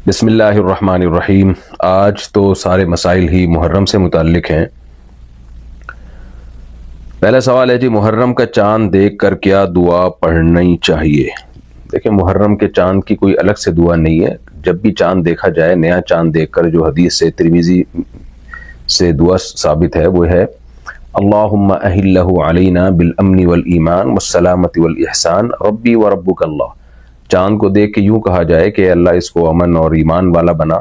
بسم اللہ الرحمن الرحیم۔ آج تو سارے مسائل ہی محرم سے متعلق ہیں۔ پہلا سوال ہے جی، محرم کا چاند دیکھ کر کیا دعا پڑھنی چاہیے؟ دیکھیں، محرم کے چاند کی کوئی الگ سے دعا نہیں ہے۔ جب بھی چاند دیکھا جائے، نیا چاند دیکھ کر جو حدیث سے ترمذی سے دعا ثابت ہے وہ ہے اللہم اہلہ علینا بالامن والایمان والسلامت والاحسان ربی وربک اللہ۔ چاند کو دیکھ کے یوں کہا جائے کہ اللہ اس کو امن اور ایمان والا بنا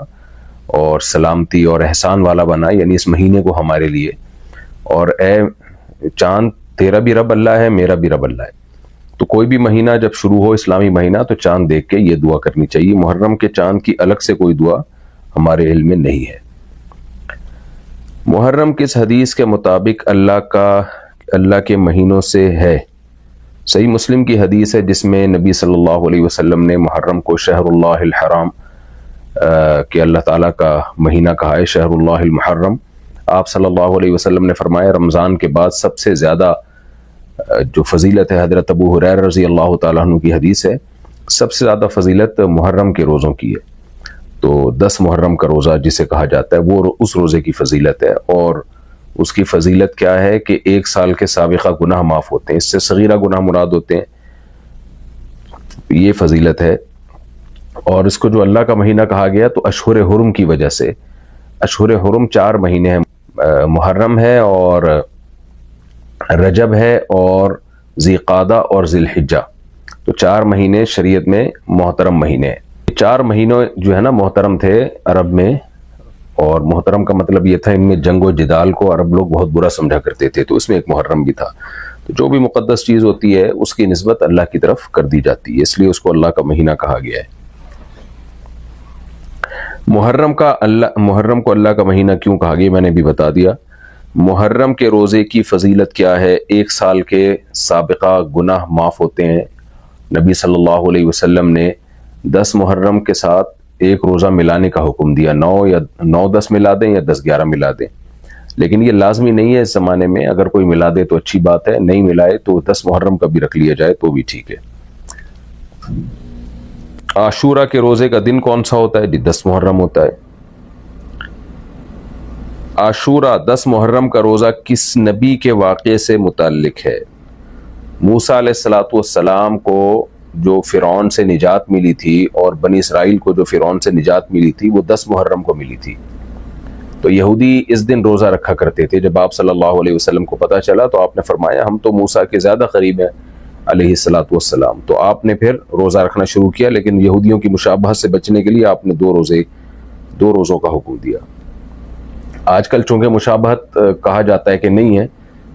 اور سلامتی اور احسان والا بنا، یعنی اس مہینے کو ہمارے لیے، اور اے چاند تیرا بھی رب اللہ ہے، میرا بھی رب اللہ ہے۔ تو کوئی بھی مہینہ جب شروع ہو، اسلامی مہینہ، تو چاند دیکھ کے یہ دعا کرنی چاہیے۔ محرم کے چاند کی الگ سے کوئی دعا ہمارے علم میں نہیں ہے۔ محرم کس حدیث کے مطابق اللہ کے مہینوں سے ہے؟ صحیح مسلم کی حدیث ہے جس میں نبی صلی اللہ علیہ وسلم نے محرم کو شہر اللہ الحرام کہ اللہ تعالیٰ کا مہینہ کہا ہے، شہر اللہ المحرم۔ آپ صلی اللہ علیہ وسلم نے فرمایا رمضان کے بعد سب سے زیادہ جو فضیلت ہے، حضرت ابو ہریرہ رضی اللہ تعالیٰ عنہ کی حدیث ہے، سب سے زیادہ فضیلت محرم کے روزوں کی ہے۔ تو 10 محرم کا روزہ جسے کہا جاتا ہے وہ اس روزے کی فضیلت ہے، اور اس کی فضیلت کیا ہے کہ 1 سال کے سابقہ گناہ معاف ہوتے ہیں، اس سے صغیرہ گناہ مراد ہوتے ہیں، یہ فضیلت ہے۔ اور اس کو جو اللہ کا مہینہ کہا گیا تو اشہر حرم کی وجہ سے۔ اشہر حرم 4 مہینے ہیں، محرم ہے اور رجب ہے اور ذی قعدہ اور ذی الحجہ، تو 4 مہینے شریعت میں محترم مہینے ہیں۔ 4 مہینے جو ہے نا محترم تھے عرب میں، اور محترم کا مطلب یہ تھا ان میں جنگ و جدال کو عرب لوگ بہت برا سمجھا کرتے تھے، تو اس میں ایک محرم بھی تھا۔ تو جو بھی مقدس چیز ہوتی ہے اس کی نسبت اللہ کی طرف کر دی جاتی ہے، اس لیے اس کو اللہ کا مہینہ کہا گیا ہے۔ محرم کو اللہ کا مہینہ کیوں کہا گیا میں نے بھی بتا دیا۔ محرم کے روزے کی فضیلت کیا ہے؟ 1 سال کے سابقہ گناہ معاف ہوتے ہیں۔ نبی صلی اللہ علیہ وسلم نے 10 محرم کے ساتھ ایک روزہ ملانے کا حکم دیا، 9-10 ملا دیں یا 10-11 ملا دیں، لیکن یہ لازمی نہیں ہے اس زمانے میں۔ اگر کوئی ملا دے تو اچھی بات ہے، نہیں ملائے تو 10 محرم کا بھی رکھ لیا جائے تو بھی ٹھیک ہے۔ عاشورہ کے روزے کا دن کون سا ہوتا ہے؟ جی 10 محرم ہوتا ہے۔ عاشورہ 10 محرم کا روزہ کس نبی کے واقعے سے متعلق ہے؟ موسیٰ علیہ السلام کو جو فرعون سے نجات ملی تھی، اور بنی اسرائیل کو جو فرعون سے نجات ملی تھی، وہ 10 محرم کو ملی تھی۔ تو یہودی اس دن روزہ رکھا کرتے تھے۔ جب آپ صلی اللہ علیہ وسلم کو پتہ چلا تو آپ نے فرمایا ہم تو موسیٰ کے زیادہ قریب ہیں علیہ السلام، تو آپ نے پھر روزہ رکھنا شروع کیا، لیکن یہودیوں کی مشابہت سے بچنے کے لیے آپ نے 2 روزوں کا حکم دیا۔ آج کل چونکہ مشابہت کہا جاتا ہے کہ نہیں ہے،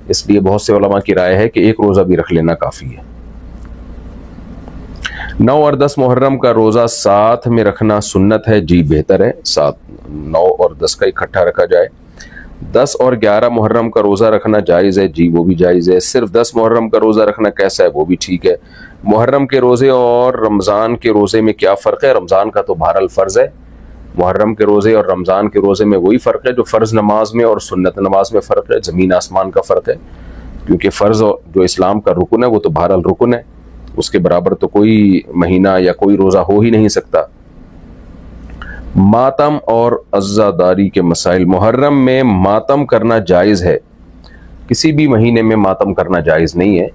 اس لیے بہت سے علماء کی رائے ہے کہ 1 روزہ بھی رکھ لینا کافی ہے۔ 9 اور 10 محرم کا روزہ ساتھ میں رکھنا سنت ہے؟ جی بہتر ہے، 9 اور 10 کا اکٹھا رکھا جائے۔ 10 اور 11 محرم کا روزہ رکھنا جائز ہے؟ جی وہ بھی جائز ہے۔ صرف 10 محرم کا روزہ رکھنا کیسا ہے؟ وہ بھی ٹھیک ہے۔ محرم کے روزے اور رمضان کے روزے میں کیا فرق ہے؟ رمضان کا تو بہرحال فرض ہے، محرم کے روزے اور رمضان کے روزے میں وہی فرق ہے جو فرض نماز میں اور سنت نماز میں فرق ہے، زمین آسمان کا فرق ہے، کیونکہ فرض جو اسلام کا رکن ہے وہ تو بہرحال رکن ہے، اس کے برابر تو کوئی مہینہ یا کوئی روزہ ہو ہی نہیں سکتا۔ ماتم اور عزاداری کے مسائل۔ محرم میں ماتم کرنا جائز ہے؟ کسی بھی مہینے میں ماتم کرنا جائز نہیں ہے۔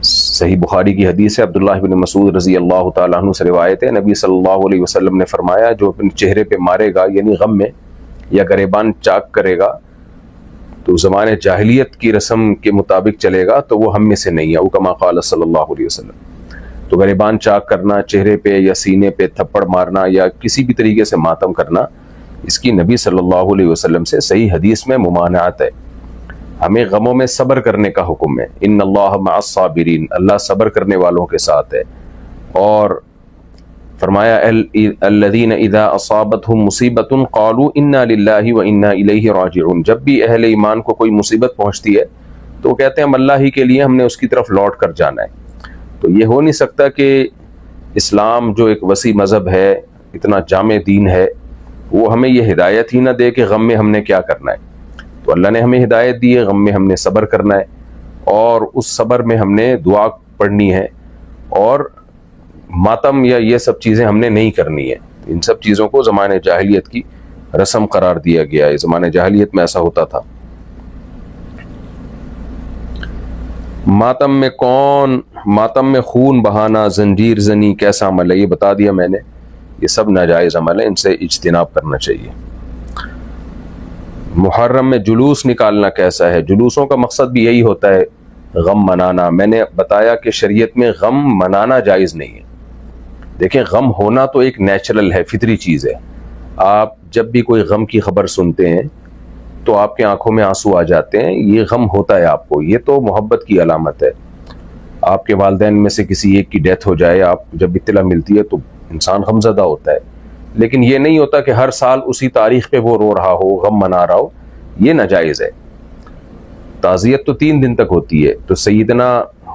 صحیح بخاری کی حدیث ہے، عبداللہ بن مسعود رضی اللہ تعالیٰ عنہ سے روایت ہے، نبی صلی اللہ علیہ وسلم نے فرمایا جو اپنے چہرے پہ مارے گا، یعنی غم میں، یا گریبان چاک کرے گا، تو زمانے جاہلیت کی رسم کے مطابق چلے گا تو وہ ہم میں سے نہیں ہے، کما قال صلی اللہ علیہ وسلم۔ تو گریبان چاک کرنا، چہرے پہ یا سینے پہ تھپڑ مارنا یا کسی بھی طریقے سے ماتم کرنا، اس کی نبی صلی اللہ علیہ وسلم سے صحیح حدیث میں ممانعت ہے۔ ہمیں غموں میں صبر کرنے کا حکم ہے، ان اللہ مع الصابرین، اللہ صبر کرنے والوں کے ساتھ ہے۔ اور فرمایا الذین اذا اصابتهم مصیبۃ قالوا انا للہ وانا الیہ راجعون، جب بھی اہل ایمان کو کوئی مصیبت پہنچتی ہے تو وہ کہتے ہیں ہم اللہ ہی کے لیے، ہم نے اس کی طرف لوٹ کر جانا ہے۔ تو یہ ہو نہیں سکتا کہ اسلام جو ایک وسیع مذہب ہے، اتنا جامع دین ہے، وہ ہمیں یہ ہدایت ہی نہ دے کہ غم میں ہم نے کیا کرنا ہے۔ تو اللہ نے ہمیں ہدایت دی ہے، غم میں ہم نے صبر کرنا ہے، اور اس صبر میں ہم نے دعا پڑھنی ہے، اور ماتم یا یہ سب چیزیں ہم نے نہیں کرنی ہے۔ ان سب چیزوں کو زمانے جاہلیت کی رسم قرار دیا گیا ہے، زمانے جاہلیت میں ایسا ہوتا تھا۔ ماتم میں خون بہانا، زنجیر زنی کیسا عمل ہے؟ یہ بتا دیا میں نے، یہ سب ناجائز عمل ہے، ان سے اجتناب کرنا چاہیے۔ محرم میں جلوس نکالنا کیسا ہے؟ جلوسوں کا مقصد بھی یہی ہوتا ہے، غم منانا۔ میں نے بتایا کہ شریعت میں غم منانا جائز نہیں ہے۔ دیکھیں، غم ہونا تو ایک نیچرل ہے، فطری چیز ہے۔ آپ جب بھی کوئی غم کی خبر سنتے ہیں تو آپ کے آنکھوں میں آنسو آ جاتے ہیں، یہ غم ہوتا ہے آپ کو، یہ تو محبت کی علامت ہے۔ آپ کے والدین میں سے کسی ایک کی ڈیتھ ہو جائے، آپ جب اطلاع ملتی ہے تو انسان غمزدہ ہوتا ہے، لیکن یہ نہیں ہوتا کہ ہر سال اسی تاریخ پہ وہ رو رہا ہو، غم منا رہا ہو، یہ ناجائز ہے۔ تعزیت تو 3 دن تک ہوتی ہے۔ تو سیدنا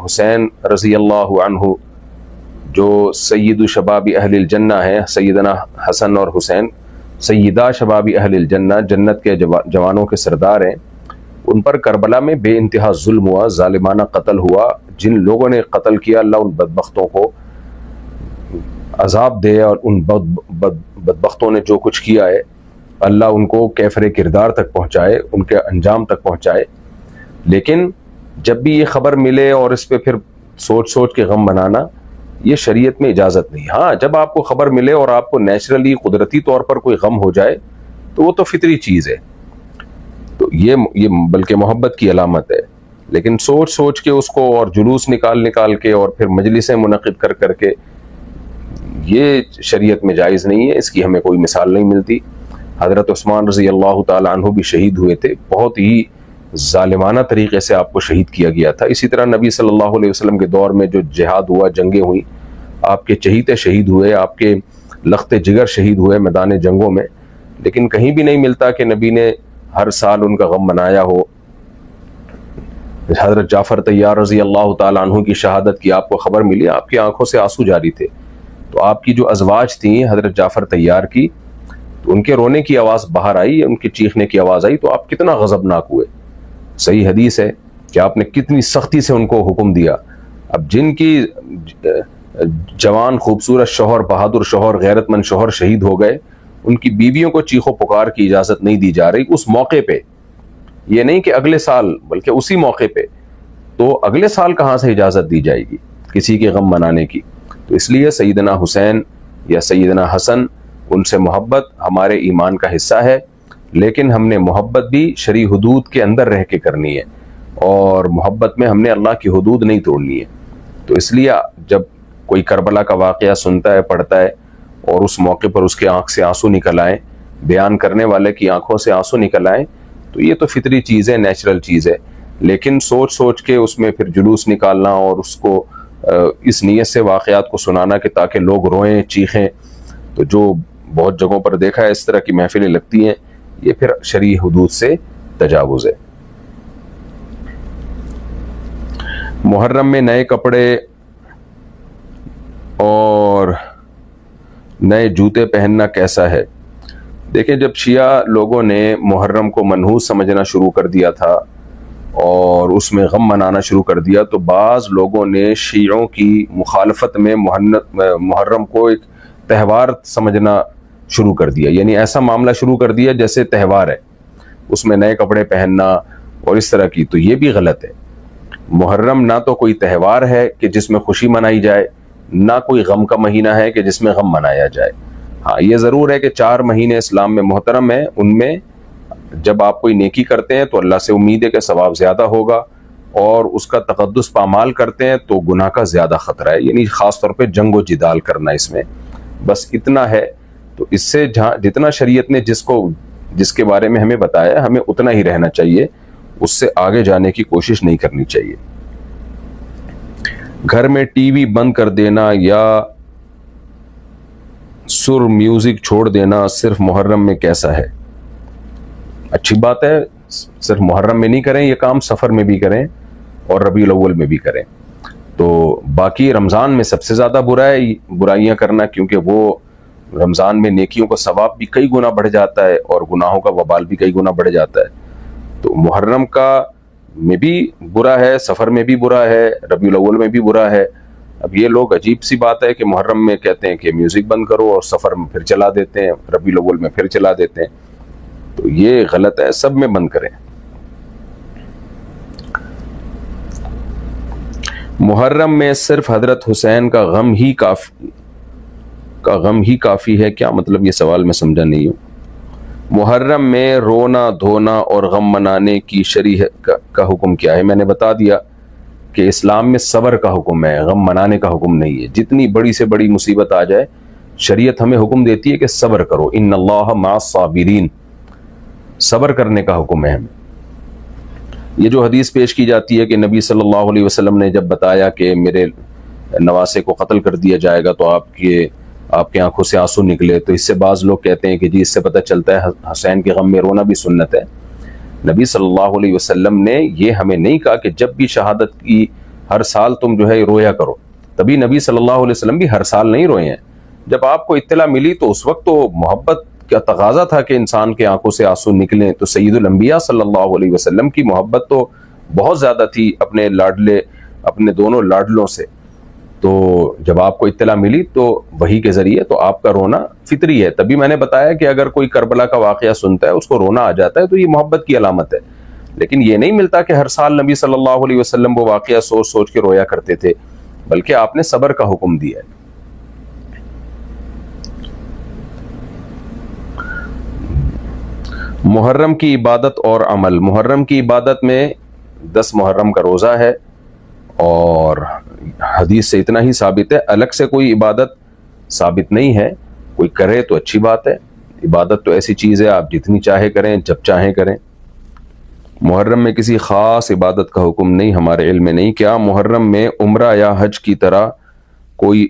حسین رضی اللہ عنہ جو سید شباب اہل الجنہ ہیں، سیدنا حسن اور حسین سیدہ شباب اہل الجنہ، جنت کے جوانوں کے سردار ہیں، ان پر کربلا میں بے انتہا ظلم ہوا، ظالمانہ قتل ہوا۔ جن لوگوں نے قتل کیا، اللہ ان بدبختوں کو عذاب دے، اور ان بدبختوں نے جو کچھ کیا ہے اللہ ان کو کیفر کردار تک پہنچائے، ان کے انجام تک پہنچائے۔ لیکن جب بھی یہ خبر ملے اور اس پہ پھر سوچ کے غم منانا، یہ شریعت میں اجازت نہیں۔ ہاں، جب آپ کو خبر ملے اور آپ کو نیچرلی قدرتی طور پر کوئی غم ہو جائے تو وہ تو فطری چیز ہے، تو یہ بلکہ محبت کی علامت ہے۔ لیکن سوچ کے اس کو، اور جلوس نکال کے، اور پھر مجلسیں منعقد کر کے، یہ شریعت میں جائز نہیں ہے، اس کی ہمیں کوئی مثال نہیں ملتی۔ حضرت عثمان رضی اللہ تعالی عنہ بھی شہید ہوئے تھے، بہت ہی ظالمانہ طریقے سے آپ کو شہید کیا گیا تھا۔ اسی طرح نبی صلی اللہ علیہ وسلم کے دور میں جو جہاد ہوا، جنگیں ہوئیں، آپ کے چہیتے شہید ہوئے، آپ کے لخت جگر شہید ہوئے میدان جنگوں میں، لیکن کہیں بھی نہیں ملتا کہ نبی نے ہر سال ان کا غم منایا ہو۔ حضرت جعفر طیار رضی اللہ تعالیٰ عنہ کی شہادت کی آپ کو خبر ملی، آپ کی آنکھوں سے آنسو جاری تھے، تو آپ کی جو ازواج تھیں حضرت جعفر طیار کی، تو ان کے رونے کی آواز باہر آئی، ان کے چیخنے کی آواز آئی، تو آپ کتنا غضبناک ہوئے۔ صحیح حدیث ہے کہ آپ نے کتنی سختی سے ان کو حکم دیا۔ اب جن کی جوان خوبصورت شوہر، بہادر شوہر، غیرت مند شوہر شہید ہو گئے، ان کی بیویوں کو چیخ و پکار کی اجازت نہیں دی جا رہی اس موقع پہ، یہ نہیں کہ اگلے سال، بلکہ اسی موقع پہ، تو اگلے سال کہاں سے اجازت دی جائے گی کسی کے غم منانے کی؟ تو اس لیے سیدنا حسین یا سیدنا حسن، ان سے محبت ہمارے ایمان کا حصہ ہے، لیکن ہم نے محبت بھی شرعی حدود کے اندر رہ کے کرنی ہے، اور محبت میں ہم نے اللہ کی حدود نہیں توڑنی ہے۔ تو اس لیے جب کوئی کربلا کا واقعہ سنتا ہے، پڑھتا ہے، اور اس موقع پر اس کے آنکھ سے آنسو نکل آئیں، بیان کرنے والے کی آنکھوں سے آنسو نکل آئیں، تو یہ تو فطری چیز ہے، نیچرل چیز ہے۔ لیکن سوچ کے اس میں پھر جلوس نکالنا، اور اس کو اس نیت سے واقعات کو سنانا کہ تاکہ لوگ روئیں، چیخیں، تو جو بہت جگہوں پر دیکھا ہے اس طرح کی محفلیں لگتی ہیں، یہ پھر شرعی حدود سے تجاوز ہے۔ محرم میں نئے کپڑے اور نئے جوتے پہننا کیسا ہے؟ دیکھیں، جب شیعہ لوگوں نے محرم کو منحوس سمجھنا شروع کر دیا تھا اور اس میں غم منانا شروع کر دیا، تو بعض لوگوں نے شیعوں کی مخالفت میں محرم کو ایک تہوار سمجھنا شروع کر دیا، یعنی ایسا معاملہ شروع کر دیا جیسے تہوار ہے، اس میں نئے کپڑے پہننا اور اس طرح کی، تو یہ بھی غلط ہے۔ محرم نہ تو کوئی تہوار ہے کہ جس میں خوشی منائی جائے، نہ کوئی غم کا مہینہ ہے کہ جس میں غم منایا جائے۔ ہاں، یہ ضرور ہے کہ 4 مہینے اسلام میں محترم ہیں، ان میں جب آپ کوئی نیکی کرتے ہیں تو اللہ سے امید ہے کہ ثواب زیادہ ہوگا، اور اس کا تقدس پامال کرتے ہیں تو گناہ کا زیادہ خطرہ ہے، یعنی خاص طور پہ جنگ و جدال کرنا اس میں، بس اتنا ہے۔ تو اس سے جتنا شریعت نے جس کے بارے میں ہمیں بتایا، ہمیں اتنا ہی رہنا چاہیے، اس سے آگے جانے کی کوشش نہیں کرنی چاہیے۔ گھر میں ٹی وی بند کر دینا یا سر میوزک چھوڑ دینا صرف محرم میں کیسا ہے؟ اچھی بات ہے، صرف محرم میں نہیں کریں یہ کام، سفر میں بھی کریں اور ربیع الاول میں بھی کریں۔ تو باقی رمضان میں سب سے زیادہ برائیاں کرنا، کیونکہ وہ رمضان میں نیکیوں کا ثواب بھی کئی گنا بڑھ جاتا ہے اور گناہوں کا وبال بھی کئی گنا بڑھ جاتا ہے۔ تو محرم کا میں بھی برا ہے، سفر میں بھی برا ہے، ربیع الاول میں بھی برا ہے، اب یہ لوگ عجیب سی بات ہے کہ محرم میں کہتے ہیں کہ میوزک بند کرو اور سفر میں پھر چلا دیتے ہیں، ربیع الاول میں پھر چلا دیتے ہیں، تو یہ غلط ہے، سب میں بند کریں۔ محرم میں صرف حضرت حسین کا غم ہی کافی ہے، کیا مطلب؟ یہ سوال میں سمجھا نہیں ہوں۔ محرم میں رونا دھونا اور غم منانے کی شریعت کا حکم کیا ہے؟ میں نے بتا دیا کہ اسلام میں صبر کا حکم ہے، غم منانے کا حکم نہیں ہے۔ جتنی بڑی سے بڑی مصیبت آ جائے، شریعت ہمیں حکم دیتی ہے کہ صبر کرو، ان اللہ مع الصابرین، صبر کرنے کا حکم ہے ہمیں۔ یہ جو حدیث پیش کی جاتی ہے کہ نبی صلی اللہ علیہ وسلم نے جب بتایا کہ میرے نواسے کو قتل کر دیا جائے گا تو آپ کے آنکھوں سے آنسو نکلے، تو اس سے بعض لوگ کہتے ہیں کہ جی اس سے پتہ چلتا ہے حسین کے غم میں رونا بھی سنت ہے۔ نبی صلی اللہ علیہ وسلم نے یہ ہمیں نہیں کہا کہ جب بھی شہادت کی ہر سال تم جو ہے رویا کرو، تبھی نبی صلی اللہ علیہ وسلم بھی ہر سال نہیں روئے ہیں۔ جب آپ کو اطلاع ملی تو اس وقت تو محبت کا تقاضا تھا کہ انسان کے آنکھوں سے آنسو نکلیں، تو سید الانبیاء صلی اللہ علیہ وسلم کی محبت تو بہت زیادہ تھی اپنے دونوں لاڈلوں سے، تو جب آپ کو اطلاع ملی تو وحی کے ذریعے تو آپ کا رونا فطری ہے۔ تبھی میں نے بتایا کہ اگر کوئی کربلا کا واقعہ سنتا ہے اس کو رونا آ جاتا ہے تو یہ محبت کی علامت ہے، لیکن یہ نہیں ملتا کہ ہر سال نبی صلی اللہ علیہ وسلم وہ واقعہ سوچ سوچ کے رویا کرتے تھے، بلکہ آپ نے صبر کا حکم دیا ہے۔ محرم کی عبادت اور عمل۔ محرم کی عبادت میں 10 محرم کا روزہ ہے، اور حدیث سے اتنا ہی ثابت ہے، الگ سے کوئی عبادت ثابت نہیں ہے۔ کوئی کرے تو اچھی بات ہے، عبادت تو ایسی چیز ہے آپ جتنی چاہے کریں، جب چاہیں کریں۔ محرم میں کسی خاص عبادت کا حکم نہیں، ہمارے علم میں نہیں۔ کیا محرم میں عمرہ یا حج کی طرح کوئی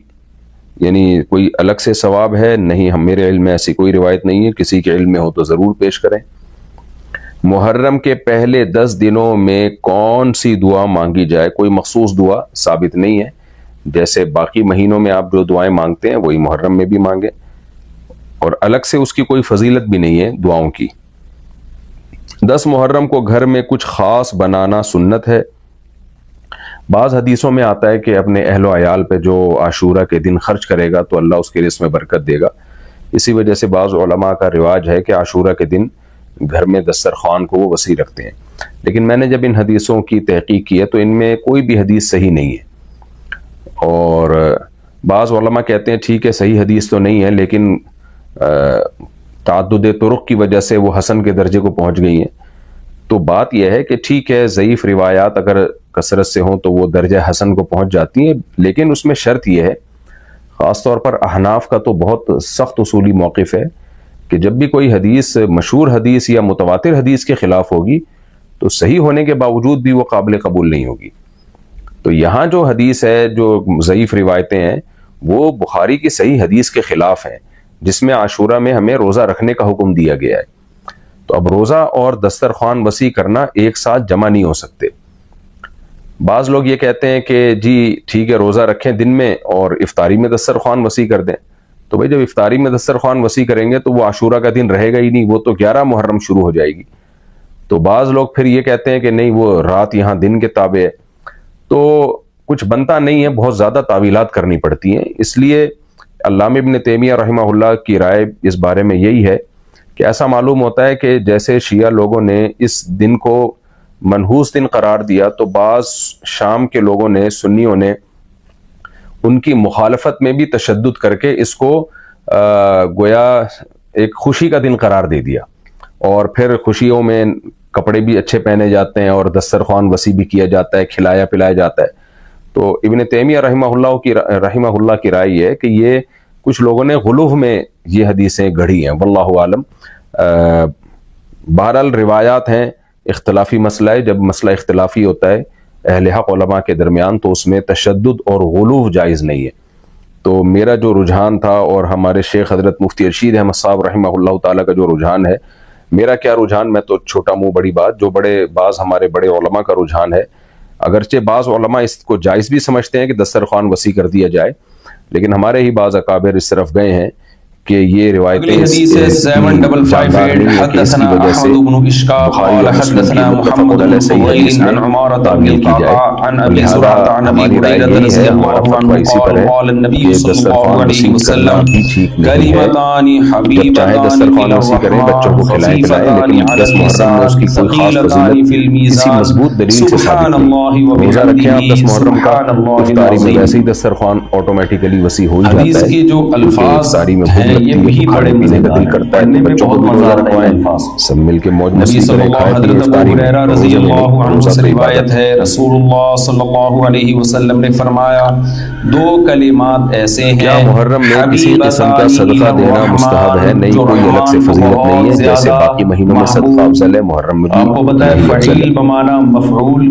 الگ سے ثواب ہے؟ نہیں، میرے علم میں ایسی کوئی روایت نہیں ہے، کسی کے علم میں ہو تو ضرور پیش کریں۔ محرم کے پہلے 10 دنوں میں کون سی دعا مانگی جائے؟ کوئی مخصوص دعا ثابت نہیں ہے، جیسے باقی مہینوں میں آپ جو دعائیں مانگتے ہیں وہی محرم میں بھی مانگیں، اور الگ سے اس کی کوئی فضیلت بھی نہیں ہے دعاؤں کی۔ 10 محرم کو گھر میں کچھ خاص بنانا سنت ہے۔ بعض حدیثوں میں آتا ہے کہ اپنے اہل و عیال پہ جو عاشورہ کے دن خرچ کرے گا تو اللہ اس کے رزق میں برکت دے گا، اسی وجہ سے بعض علماء کا رواج ہے کہ عاشورہ کے دن گھر میں دسترخوان کو وہ وسیع رکھتے ہیں، لیکن میں نے جب ان حدیثوں کی تحقیق کی ہے تو ان میں کوئی بھی حدیث صحیح نہیں ہے، اور بعض علماء کہتے ہیں ٹھیک ہے صحیح حدیث تو نہیں ہے لیکن تعدد طرق کی وجہ سے وہ حسن کے درجے کو پہنچ گئی ہیں۔ تو بات یہ ہے کہ ٹھیک ہے ضعیف روایات اگر کثرت سے ہوں تو وہ درجہ حسن کو پہنچ جاتی ہیں، لیکن اس میں شرط یہ ہے، خاص طور پر احناف کا تو بہت سخت اصولی موقف ہے کہ جب بھی کوئی حدیث مشہور حدیث یا متواتر حدیث کے خلاف ہوگی تو صحیح ہونے کے باوجود بھی وہ قابل قبول نہیں ہوگی۔ تو یہاں جو حدیث ہے، جو ضعیف روایتیں ہیں، وہ بخاری کی صحیح حدیث کے خلاف ہیں جس میں عاشورہ میں ہمیں روزہ رکھنے کا حکم دیا گیا ہے۔ تو اب روزہ اور دسترخوان وسیع کرنا ایک ساتھ جمع نہیں ہو سکتے۔ بعض لوگ یہ کہتے ہیں کہ جی ٹھیک ہے روزہ رکھیں دن میں اور افطاری میں دسترخوان وسیع کر دیں، تو بھائی جب افطاری میں دسترخوان وسیع کریں گے تو وہ عاشورہ کا دن رہے گا ہی نہیں، وہ تو 11 محرم شروع ہو جائے گی۔ تو بعض لوگ پھر یہ کہتے ہیں کہ نہیں وہ رات یہاں دن کے تابع ہے، تو کچھ بنتا نہیں ہے، بہت زیادہ تعویلات کرنی پڑتی ہیں۔ اس لیے علامہ ابن تیمیہ رحمہ اللہ کی رائے اس بارے میں یہی ہے کہ ایسا معلوم ہوتا ہے کہ جیسے شیعہ لوگوں نے اس دن کو منحوس دن قرار دیا تو بعض شام کے لوگوں نے، سنیوں نے، ان کی مخالفت میں بھی تشدد کر کے اس کو گویا ایک خوشی کا دن قرار دے دیا، اور پھر خوشیوں میں کپڑے بھی اچھے پہنے جاتے ہیں اور دسترخوان وسیع بھی کیا جاتا ہے، کھلایا پلایا جاتا ہے۔ تو ابن تیمیہ رحمہ اللہ کی رائے یہ ہے کہ یہ کچھ لوگوں نے غلو میں یہ حدیثیں گڑھی ہیں، واللہ عالم۔ بہرحال روایات ہیں، اختلافی مسئلہ ہے، جب مسئلہ اختلافی ہوتا ہے اہل حق علماء کے درمیان تو اس میں تشدد اور غلو جائز نہیں ہے۔ تو میرا جو رجحان تھا اور ہمارے شیخ حضرت مفتی ارشید احمد صاحب رحمہ اللہ تعالیٰ کا جو رجحان ہے، میرا کیا رجحان، میں تو چھوٹا منہ بڑی بات، جو بعض ہمارے بڑے علماء کا رجحان ہے، اگرچہ بعض علماء اس کو جائز بھی سمجھتے ہیں کہ دسترخوان وسیع کر دیا جائے، لیکن ہمارے ہی بعض اکابر اس طرف گئے ہیں کہ یہ روایتیں حدیث ہے 7558 حدثنا احمد بن اشقاق قال حدثنا محمد بن فضيل عن عمارة بن القعقاع عن ابي زرعة عن ابي هريرة رضي الله عنه قال قال النبي صلى الله عليه وسلم كلمتان حبيبتان الى الرحمن خفيفتان على اللسان ثقيلتان في الميزان سبحان الله وبحمده سبحان الله العظيم. دسترخوان آٹومیٹیکلی وسیع ہو ہی حدیث جاتا ہے کے جو الفاظ ہیں یہ بھی بڑے کا دل کرتا ہے، بچوں کو بھی روزہ رکھوائیں، الفاظ. سب مل کے موج نبی مستی صلی کریں، اللہ کھائیں پیئیں حضرت ابو افطاری میں، ہریرہ رضی روزہ میں اللہ عنہ روزہ سے کی روایت عبادت. ہے رسول اللہ صلی اللہ علیہ وسلم نے فرمایا دو کلمات ایسے ہیں کیا محرم میں کسی قسم کا صدقہ دینا مستحب ہے؟ نہیں، کوئی الگ سے فضیلت نہیں ہے، جیسے باقی مہینوں میں صدقہ افضل ہے، محرم میں بھی آپ کو پتہ ہے افضل ہے. فعیل بمعنی مفعول